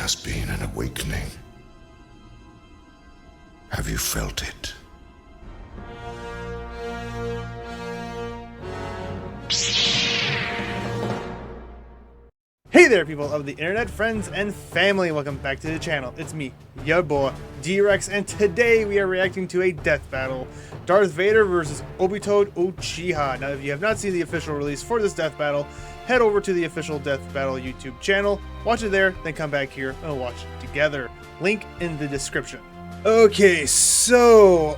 has been an awakening. Have you felt it? Hey there, people of the internet, friends and family. Welcome back to the channel. It's me, your boy, D-Rex, and today we are reacting to a death battle. Darth Vader versus Obito Uchiha. Now, if you have not seen the official release for this death battle, head over to the official death battle YouTube channel, watch it there, then come back here and we'll watch it together. Link in the description. Okay, so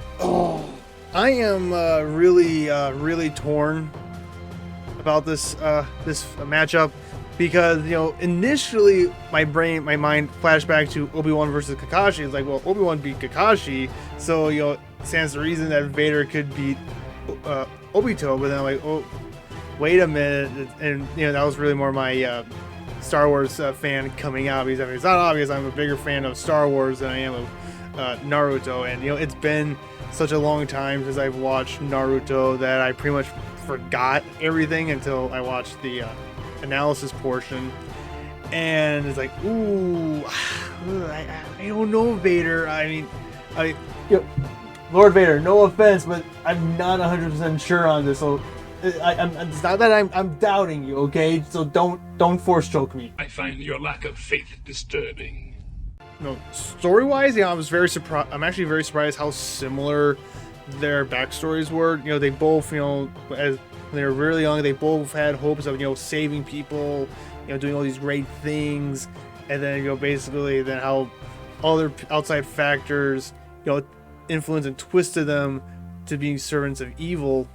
I am really torn about this matchup. Because, you know, initially my mind flashed back to Obi-Wan versus Kakashi. It's like, well, Obi-Wan beat Kakashi, so, you know, stands the reason that Vader could beat Obito. But then I'm like, oh, wait a minute. And, you know, that was really more my Star Wars fan coming out. Because I mean, it's not obvious I'm a bigger fan of Star Wars than I am of Naruto. And, you know, it's been such a long time since I've watched Naruto that I pretty much forgot everything until I watched the analysis portion, and it's like, ooh, I don't know, Vader. I mean, Lord Vader, no offense, but I'm not 100% sure on this. So it's not that I'm doubting you, okay? So don't force choke me. I find your lack of faith disturbing. No, story-wise, yeah, I'm actually very surprised how similar their backstories were. You know, they both, you know, as when they were really young, they both had hopes of, you know, saving people, you know, doing all these great things, and then, you know, basically then how all their outside factors, you know, influenced and twisted them to being servants of evil.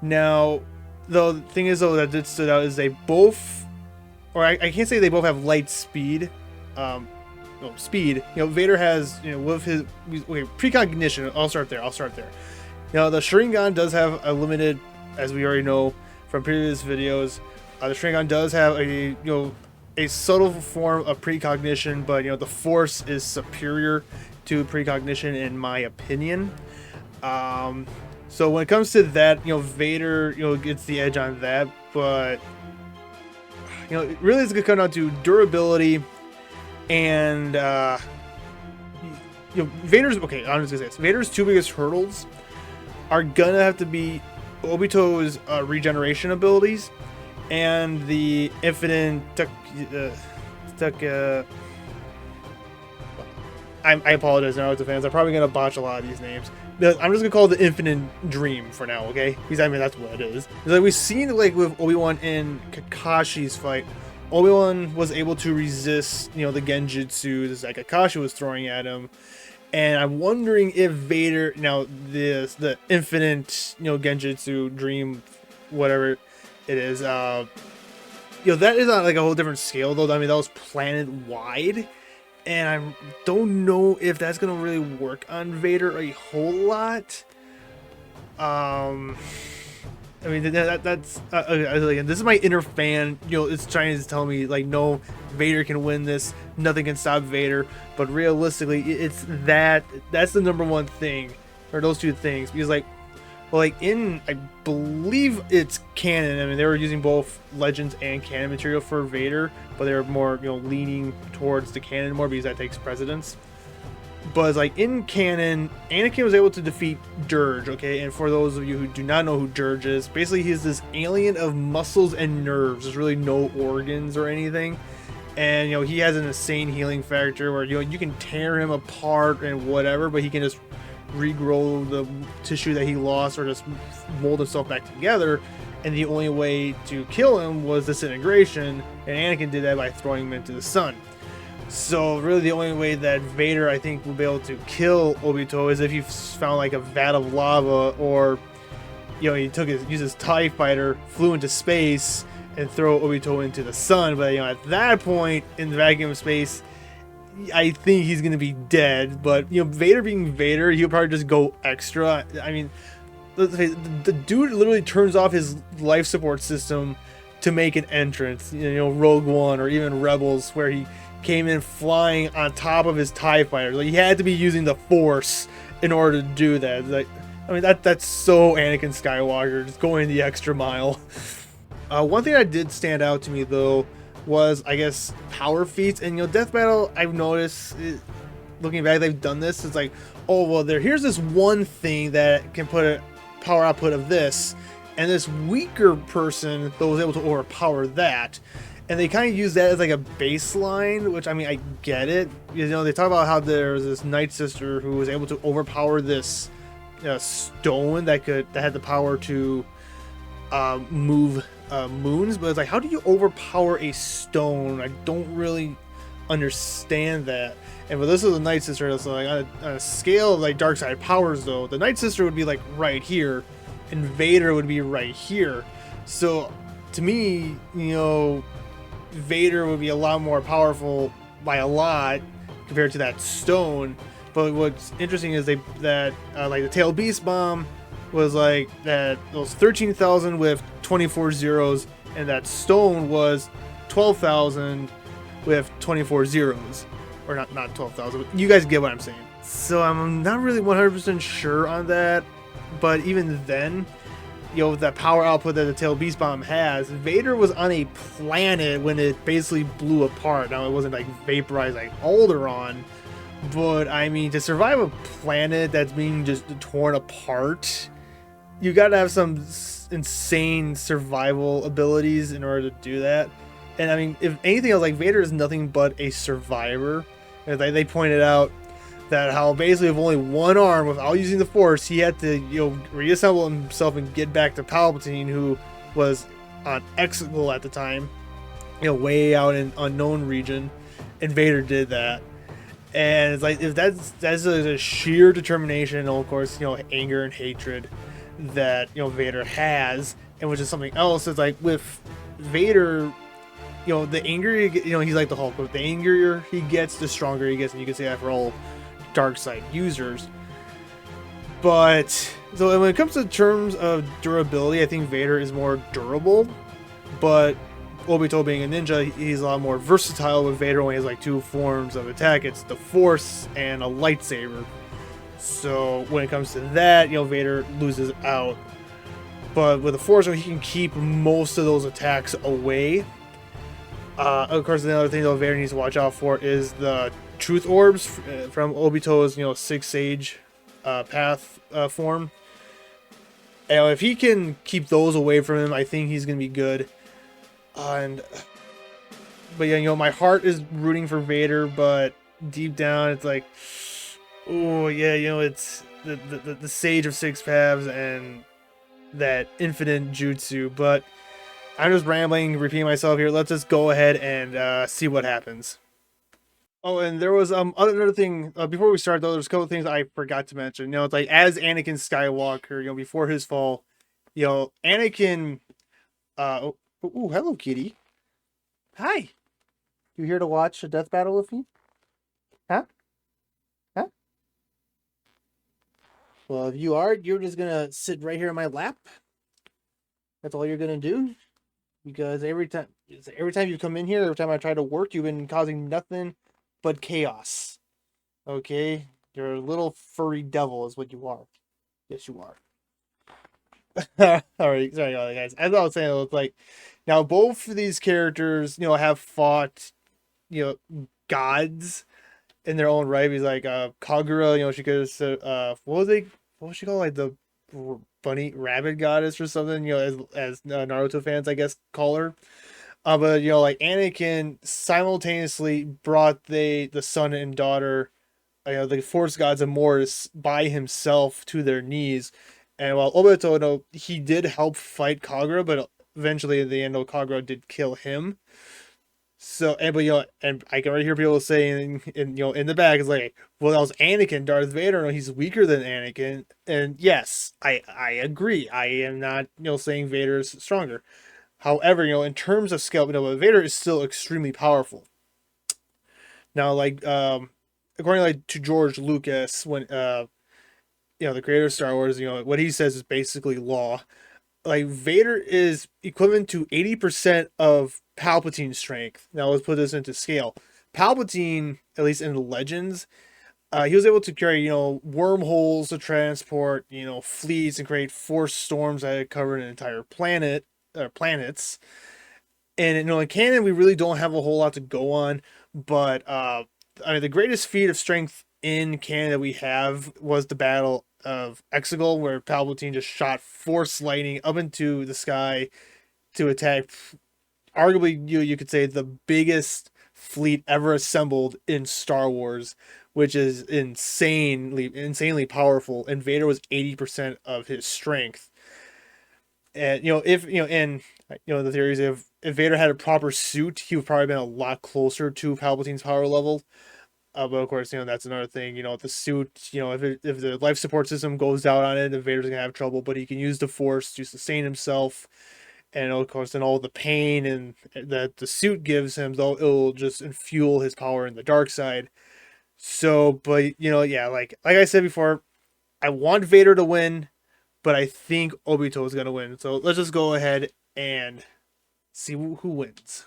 Now, though, the thing is, though, that did stood out is they both, or I can't say they both have light speed. Speed. You know, Vader has, you know, with his precognition. I'll start there. You know, the Sharingan does have a limited, as we already know from previous videos. The Sharingan does have a subtle form of precognition, but, you know, the Force is superior to precognition in my opinion. So when it comes to that, you know, Vader, you know, gets the edge on that, but, you know, it really is going to come down to durability. And you know, Vader's okay. I'm just gonna say this. Vader's two biggest hurdles are gonna have to be Obito's regeneration abilities and the infinite. I apologize, Naruto fans. I'm probably gonna botch a lot of these names. I'm just gonna call it the Infinite Dream for now, okay? Because I mean that's what it is. It's like we've seen, like with Obi-Wan in Kakashi's fight. Obi-Wan was able to resist, you know, the genjutsu that Kakashi was throwing at him, and I'm wondering if Vader, now the infinite, you know, genjutsu dream, whatever it is, you know, that is on like a whole different scale though. I mean, that was planet wide, and I don't know if that's gonna really work on Vader a whole lot. I mean, that's again, this is my inner fan, you know, it's trying to tell me, like, no, Vader can win this, nothing can stop Vader, but realistically, it's that's the number one thing, or those two things, because, like, well, like, I believe it's canon, I mean, they were using both Legends and canon material for Vader, but they were more, you know, leaning towards the canon more, because that takes precedence. But it's like in canon, Anakin was able to defeat Dirge, okay? And for those of you who do not know who Dirge is, basically he's this alien of muscles and nerves. There's really no organs or anything. And, you know, he has an insane healing factor where, you know, you can tear him apart and whatever, but he can just regrow the tissue that he lost or just mold himself back together. And the only way to kill him was disintegration, and Anakin did that by throwing him into the sun. So really the only way that Vader, I think, will be able to kill Obito is if he found like a vat of lava, or, you know, he used his TIE fighter, flew into space and throw Obito into the sun. But, you know, at that point in the vacuum of space, I think he's gonna be dead. But, you know, Vader being Vader, he'll probably just go extra. I mean, the dude literally turns off his life support system to make an entrance. You know, Rogue One or even Rebels, where he came in flying on top of his TIE fighter. Like, he had to be using the Force in order to do that. Like, I mean, that's so Anakin Skywalker, just going the extra mile. One thing that did stand out to me, though, was, I guess, power feats. And Death Battle, I've noticed, looking back, they've done this. It's like, oh well, here's this one thing that can put a power output of this, and this weaker person that was able to overpower that. And they kind of use that as like a baseline, which, I mean, I get it. They talk about how there's this Night Sister who was able to overpower this stone that had the power to move moons. But it's like, how do you overpower a stone? I don't really understand that. And but this is the Night Sister. That's like on a scale of like dark side powers, though, the Night Sister would be like right here, and Vader would be right here. So to me, Vader would be a lot more powerful by a lot compared to that stone. But what's interesting is that like the Tail Beast Bomb was like that, it was 13,000 with 24 zeros, and that stone was 12,000 with 24 zeros, or not 12,000. You guys get what I'm saying. So I'm not really 100% sure on that, but even then, with that power output that the Tail Beast Bomb has, Vader was on a planet when it basically blew apart. Now, it wasn't like vaporized like Alderaan, but I mean, to survive a planet that's being just torn apart, you gotta have some insane survival abilities in order to do that. And I mean, if anything else, like, Vader is nothing but a survivor. And they pointed out that how basically with only one arm, without using the Force, he had to reassemble himself and get back to Palpatine, who was on Exegol at the time, way out in unknown region, and Vader did that. And it's like, if that's a sheer determination, and of course, anger and hatred that Vader has, and which is something else. It's like with Vader, the angrier he's like the Hulk, but the angrier he gets, the stronger he gets, and you can say that for all dark side users. But so when it comes to terms of durability, I think Vader is more durable, but Obito being a ninja, he's a lot more versatile. With Vader only has like two forms of attack. It's the Force and a lightsaber. So when it comes to that, Vader loses out. But with the Force, he can keep most of those attacks away. Of course, another thing that Vader needs to watch out for is the Truth Orbs from Obito's, Six Sage path form. And if he can keep those away from him, I think he's gonna be good. But yeah, my heart is rooting for Vader, but deep down, it's like, oh yeah, it's the Sage of Six Paths and that infinite jutsu. But I'm just rambling, repeating myself here. Let's just go ahead and see what happens. Oh, and there was another thing before we start, though. There's a couple of things I forgot to mention. It's like, as Anakin Skywalker, before his fall, Anakin. Oh, hello, kitty. Hi. You here to watch a death battle with me? Huh? Huh? Well, if you are, you're just gonna sit right here in my lap. That's all you're gonna do. Because every time you come in here, every time I try to work, you've been causing nothing but chaos. Okay? You're a little furry devil is what you are. Yes, you are. Alright, sorry about that, guys. As I was saying, it's like, now both of these characters, have fought, gods in their own right. He's like, Kagura, she could have, what was she called? Like the bunny rabbit goddess or something, as Naruto fans, I guess, call her. But like, Anakin simultaneously brought the son and daughter, the Force gods Immortus, by himself to their knees. And while Obito, he did help fight Kagura, but eventually at the end, Kagura did kill him. So, and I can already hear people saying in the back, is like, well, that was Anakin, Darth Vader. No, he's weaker than Anakin. And yes, I agree. I am not saying Vader is stronger. However, in terms of scale, Vader is still extremely powerful. Now, like, according to George Lucas, when the creator of Star Wars, what he says is basically law. Like, Vader is equivalent to 80% of Palpatine's strength. Now let's put this into scale. Palpatine, at least in the Legends, he was able to carry, wormholes to transport, fleets and create force storms that had covered an entire planet, or planets. And in canon, we really don't have a whole lot to go on. But I mean, the greatest feat of strength in canon that we have was the Battle of Exegol, where Palpatine just shot Force lightning up into the sky to attack. Arguably, you could say the biggest fleet ever assembled in Star Wars, which is insanely powerful. And Vader was 80% of his strength. And if and the theories, if Vader had a proper suit, he would probably been a lot closer to Palpatine's power level. But of course, that's another thing. The suit, if the life support system goes down on it, then Vader's gonna have trouble. But he can use the Force to sustain himself, and of course, then all the pain and that the suit gives him, though, it'll just fuel his power in the dark side. So, but yeah, like I said before, I want Vader to win, but I think Obito is gonna win. So let's just go ahead and see who wins.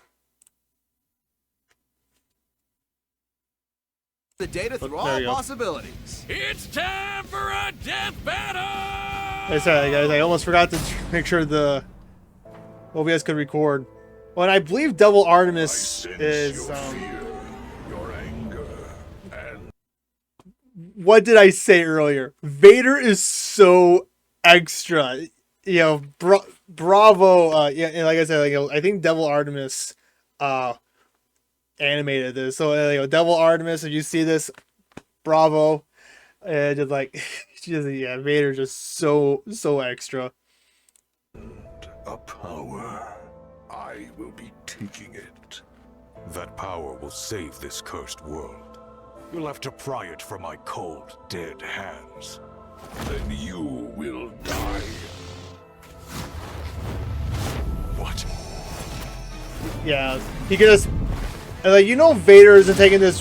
The data through all possibilities. It's time for a death battle! Sorry, guys, I almost forgot to make sure the OBS could record. Well, and I believe Devil Artemis is. Your anger, and What did I say earlier? Vader is so extra. Bravo. Yeah, and like I said, I think Devil Artemis animated this. So Devil Artemis, if you see this, bravo. And just Vader just so extra. A power. I will be taking it. That power will save this cursed world. You'll have to pry it from my cold, dead hands. then you will die. What? Yeah, he could just Vader isn't taking this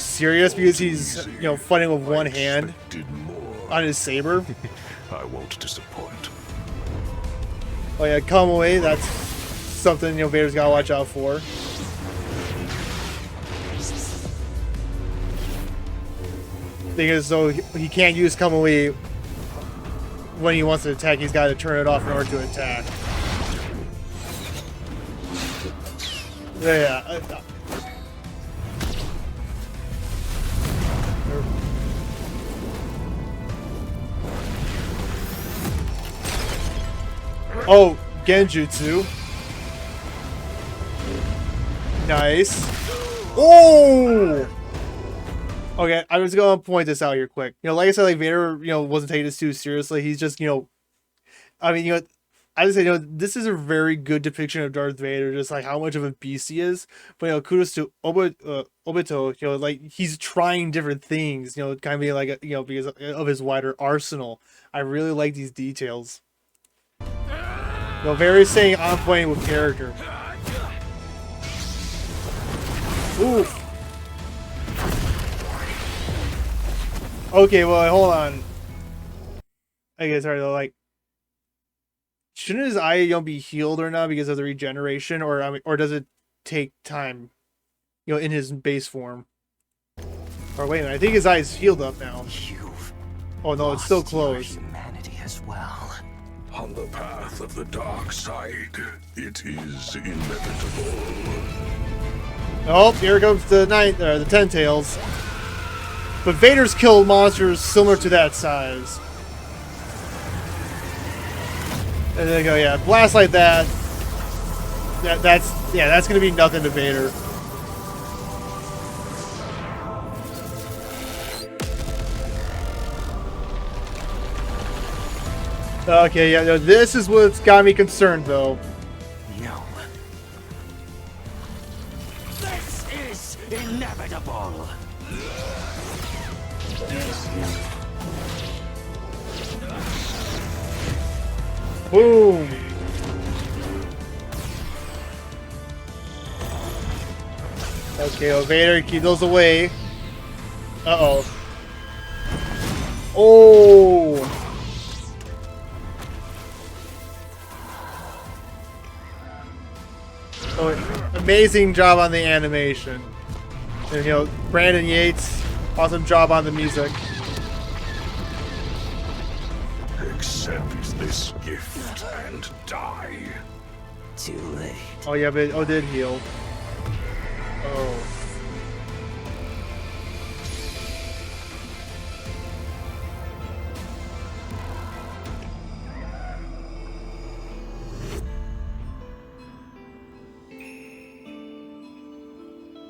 serious because he's fighting with one hand Expected more. on his saber. I won't disappoint. Oh yeah, come away. That's something Vader's gotta watch out for. Thing is, so he can't use come away when he wants to attack. He's got to turn it off in order to attack. Yeah. Oh, Genjutsu. Nice. Oh! Okay, I was gonna point this out here quick. Like I said, Vader, wasn't taking this too seriously. He's just, I mean, I would say, this is a very good depiction of Darth Vader, just how much of a beast he is. But kudos to Obito, he's trying different things, kind of being because of his wider arsenal. I really like these details. Vader's staying on point with character. Ooh. Okay, well, hold on. I guess, sorry, shouldn't his eye, be healed or not because of the regeneration, or does it take time, in his base form? Or wait a minute, I think his eye is healed up now. Oh no, it's still closed. Humanity as well. On the path of the dark side, it is inevitable. Oh, here comes the Ten Tails. But Vader's killed monsters similar to that size. And there you go, yeah. Blast like that. That's gonna be nothing to Vader. Okay, yeah, no, this is what's got me concerned though. No. This is inevitable. Boom! Okay, well, Vader, keep those away. Uh-oh. Oh! Oh, amazing job on the animation. And, Brandon Yates, awesome job on the music. Accept this gift and die. too late. Oh yeah, but oh, did heal. Oh.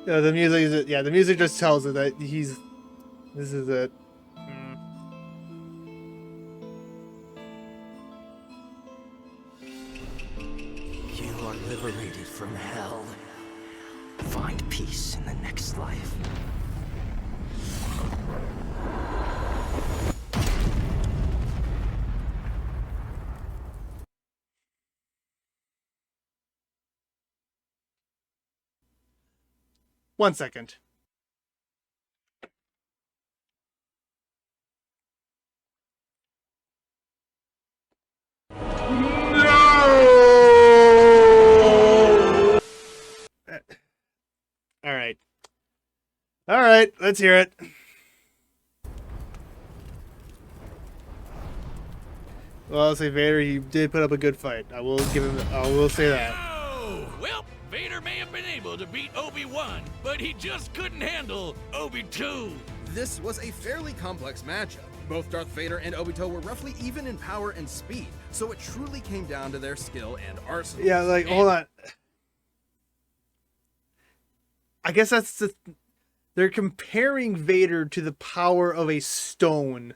Yeah, the music is, yeah, the music just tells it that he's, this is it. You are liberated from hell. Find peace in the next life. One second. All right. All right, let's hear it. Well, I'll say Vader, he did put up a good fight. I will give him, I will say that. Oh, well, Vader may have been able to beat Obi-Wan, but he just couldn't handle Obi-2. This was a fairly complex matchup. Both Darth Vader and Obito were roughly even in power and speed, so it truly came down to their skill and arsenal. Yeah, like, hold on. I guess that's the... They're comparing Vader to the power of a stone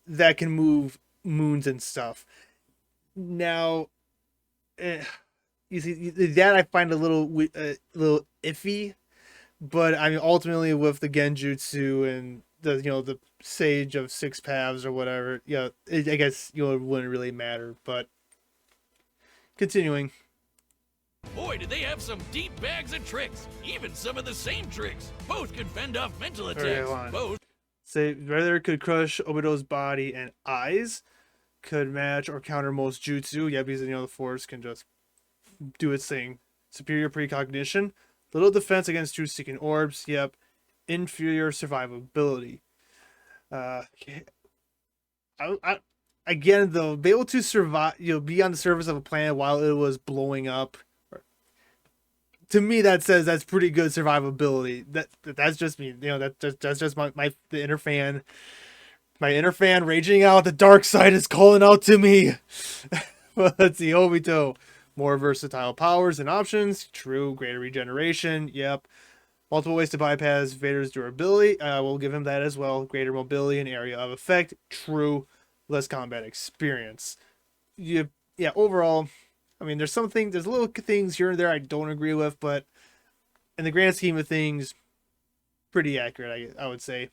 that can move moons and stuff. Now, you see, that I find a little iffy, but I mean, ultimately with the Genjutsu and the, you know, the Sage of Six Paths or whatever, yeah, I guess, you know, it wouldn't really matter, but continuing. Boy, did they have some deep bags of tricks. Even some of the same tricks. Both could fend off mental attacks. hold on. Both. Say, Vader could crush Obito's body and eyes, could match or counter most jutsu. Yeah, because, you know, the Force can just do its thing. Superior precognition, little defense against truth-seeking orbs. Yep. Inferior survivability. Again, though, be able to survive, you know, be on the surface of a planet while it was blowing up. To me, that says that's pretty good survivability. That's just me, you know. That's just the inner fan. My inner fan raging out. The dark side is calling out to me. Well, let's see. Obito, more versatile powers and options. True. Greater regeneration. Yep. Multiple ways to bypass Vader's durability. We'll give him that as well. Greater mobility and area of effect. True. Less combat experience. Yeah. Overall, I mean, there's little things here and there I don't agree with, but in the grand scheme of things, pretty accurate, I would say.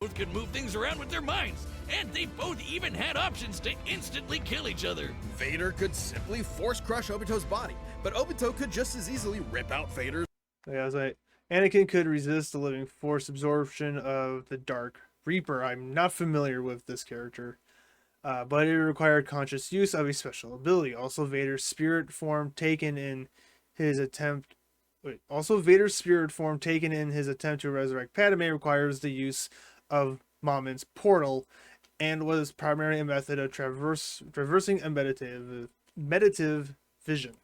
Both could move things around with their minds, and they both even had options to instantly kill each other. Vader could simply force crush Obito's body, but Obito could just as easily rip out Vader's. Yeah, I was like, Anakin could resist the living force absorption of the Dark Reaper. I'm not familiar with this character. But it required conscious use of a special ability. Also, Vader's spirit form taken in his attempt to resurrect Padme requires the use of Mamon's portal, and was primarily a method of traversing a meditative vision.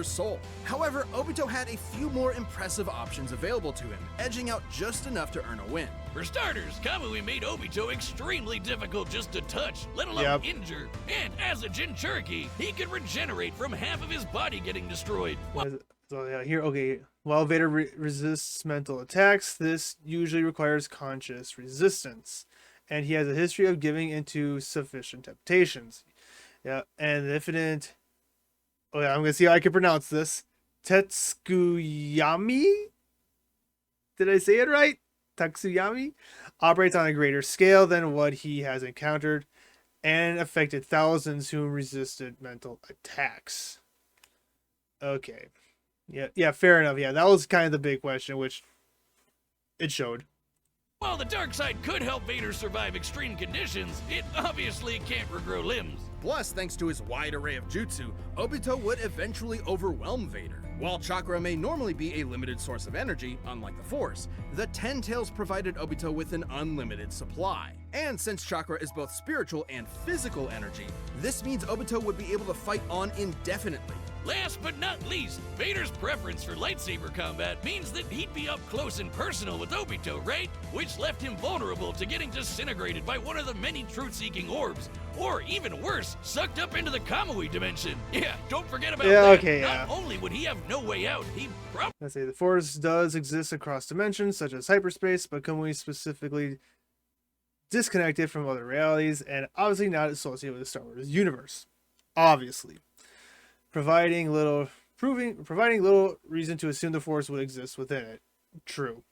Soul. However, Obito had a few more impressive options available to him, edging out just enough to earn a win. For starters, Kamui made Obito extremely difficult just to touch, let alone injure. And as a Jinchuriki, he could regenerate from half of his body getting destroyed. So yeah, here, okay. While Vader resists mental attacks, this usually requires conscious resistance, and he has a history of giving into sufficient temptations. Yeah, and infinite. Oh yeah, I'm gonna see how I can pronounce this. Tetsuyami? Did I say it right? Tatsuyami operates on a greater scale than what he has encountered, and affected thousands who resisted mental attacks. Okay. Yeah, fair enough. Yeah, that was kind of the big question, which it showed. While the dark side could help Vader survive extreme conditions, it obviously can't regrow limbs. Plus, thanks to his wide array of jutsu, Obito would eventually overwhelm Vader. While chakra may normally be a limited source of energy, unlike the Force, the Ten Tails provided Obito with an unlimited supply. And since chakra is both spiritual and physical energy, this means Obito would be able to fight on indefinitely. Last but not least, Vader's preference for lightsaber combat means that he'd be up close and personal with Obito, right? Which left him vulnerable to getting disintegrated by one of the many truth-seeking orbs. Or even worse, sucked up into the Kamui dimension. Yeah, don't forget about that. Okay, Not only would he have no way out, he probably... Let's say the Force does exist across dimensions, such as hyperspace, but Kamui specifically disconnected from other realities, and obviously not associated with the Star Wars universe. Obviously. Providing little reason to assume the Force would exist within it. True.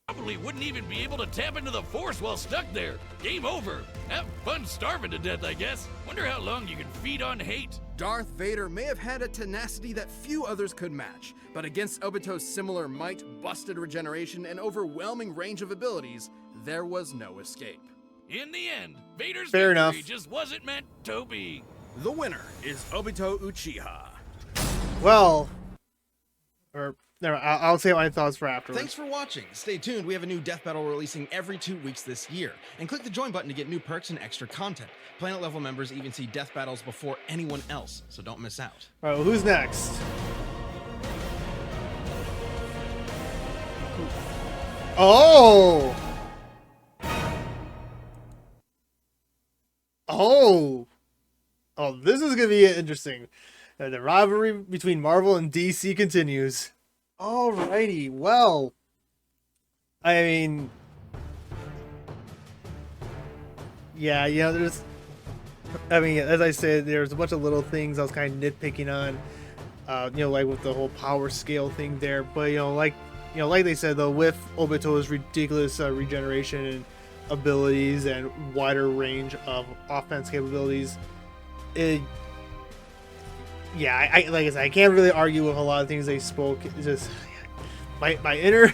Probably wouldn't even be able to tap into the Force while stuck there. Game over. Have fun starving to death, I guess. Wonder how long you can feed on hate. Darth Vader may have had a tenacity that few others could match, but against Obito's similar might, busted regeneration, and overwhelming range of abilities, there was no escape. In the end, Vader's Fair victory enough. just wasn't meant to be. The winner is Obito Uchiha. Well, or never, I'll say my thoughts for afterwards. Thanks for watching. Stay tuned. We have a new death battle releasing every 2 weeks this year. And click the join button to get new perks and extra content. Planet level members even see death battles before anyone else, so don't miss out. All right, well, who's next? Oh! Oh! Oh, this is going to be interesting. The rivalry between Marvel and DC continues. Alrighty, well, I mean, yeah, there's, I mean, as I said, there's a bunch of little things I was kind of nitpicking on, like with the whole power scale thing there, but, like they said, though, with Obito's ridiculous regeneration and abilities and wider range of offense capabilities, yeah, like I said, I can't really argue with a lot of things they spoke. It's just my inner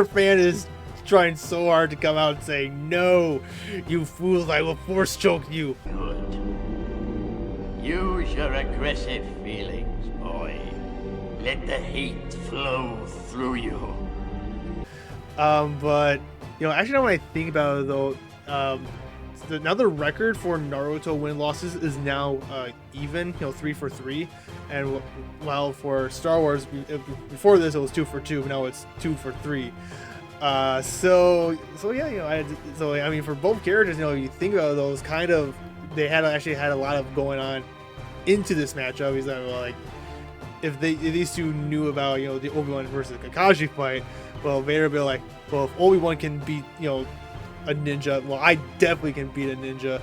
fan is trying so hard to come out and say, "No, you fools! I will force choke you." Good. Use your aggressive feelings, boy. Let the hate flow through you. But actually, now when I think about it, though, now the record for Naruto win-losses is now even, 3 for 3, and while for Star Wars before this it was 2 for 2, but now it's 2 for 3. So yeah, I mean, for both characters, you think about those kind of, they actually had a lot of going on into this matchup. He's like, if these two knew about the Obi-Wan versus Kakashi fight, well, Vader would be like, well, if Obi-Wan can beat a ninja, well, I definitely can beat a ninja.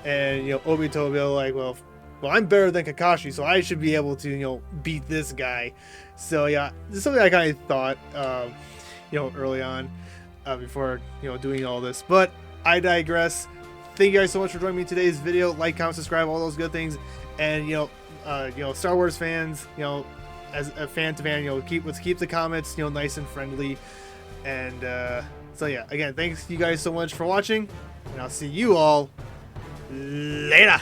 And Obito will be like, well, I'm better than Kakashi, so I should be able to beat this guy. So yeah, this is something I kind of thought early on before doing all this, but I digress. Thank you guys so much for joining me in today's video. Like, comment, subscribe, all those good things. And Star Wars fans, as a fan to fan, let's keep the comments nice and friendly. And so yeah, again, thanks you guys so much for watching, and I'll see you all later.